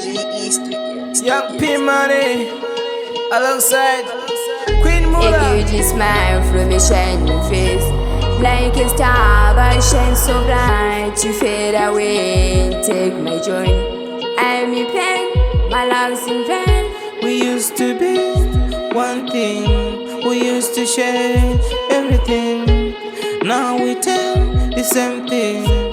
GE Studios. Young P Money alongside Queen Mula. If you just smile from your shining face, like a star that shines so bright, you fade away, take my joy. I'm in pain, my love's in vain. We used to be one thing, we used to share everything. Now we tell the same thing.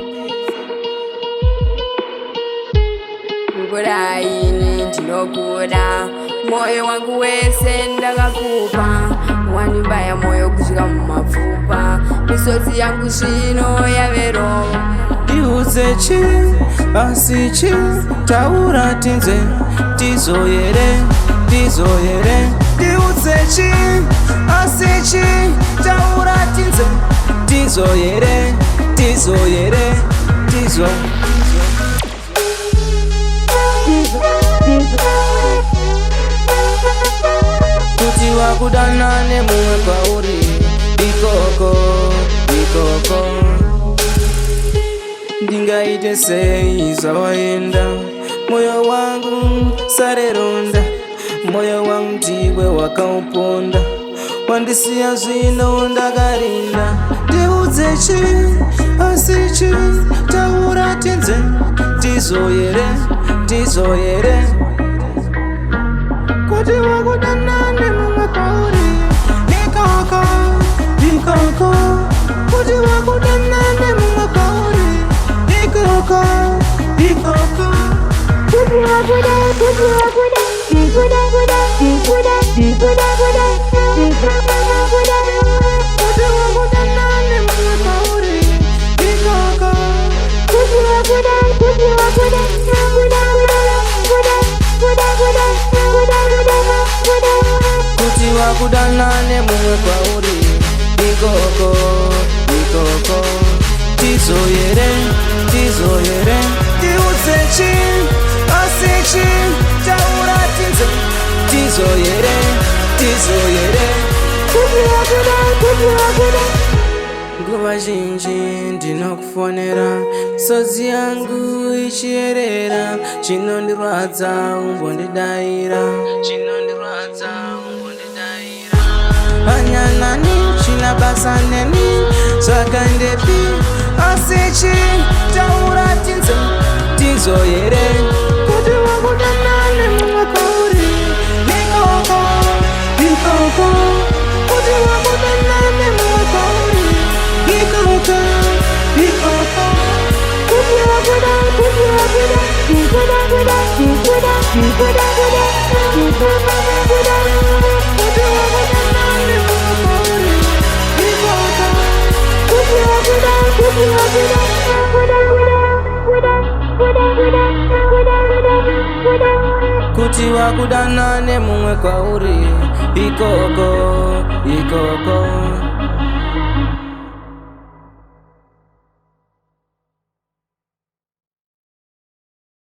Kukuda ini ndinokuda, moyo wangu wese ndakakupa, wanibaya moyo kusvika mumapfupa, misodzi yangu zvino yavero. Ndiudze chi asi chi taura tinze tizoyere tizoyere. Ndiudze chi asi chi taura tinze tizoyere tizoyere tizo. Kuti wakudana nemumwe kwauri ikoko ikoko. Ndingaite sei zvawaenda, moyo wangu sareronda, moyo wangu ndiwe wakauponda, wandisiya zvino ndakarinda. Ndiudze chi asi chi taura tinze tizoyere tizoyere. Kuti wakudana nemumwe kwauri ikoko ikoko. Kuti wakudana nemumwe kwauri ikoko ikoko. Kuti wakuda kuti wakuda ikuda kuda ikuda ikuda kuda ikuda kuda. Kuti wakudana nemumwe kwauri ikoko. Kuti wakuda kuti wakuda kuda kuda kuda kuda kuda kuda. Kuti wakudana nemumwe kwauri ikoko ikoko. Tizoyere tizoyere. Ndiudze chi asi chi taura tinze tizoyere tizoyere. Kuti wakuda kuti wakuda. Nguva zhinji ndinokufonera, sodzi yangu ichierera, chinondirwadza umbondidaira, chinondirwadza umbondidaira. Vanyanani china basa neni zvakandepi, asi chi taura tinze tizoyere. Kuti wakudana nemumwe kwauri ikoko ikoko. Kuti wakudana nemumwe kwauri ikoko ikoko. Kuti wakuda kuti wakuda ikuda kuda ikuda ikuda kuda ikuda kuda. Kuti wakudana nemumwe kwauri ikoko. Kuti wakuda kuti wakuda kuda kuda kuda kuda kuda kuda. Kuti wakudana nemumwe kwauri ikoko ikoko.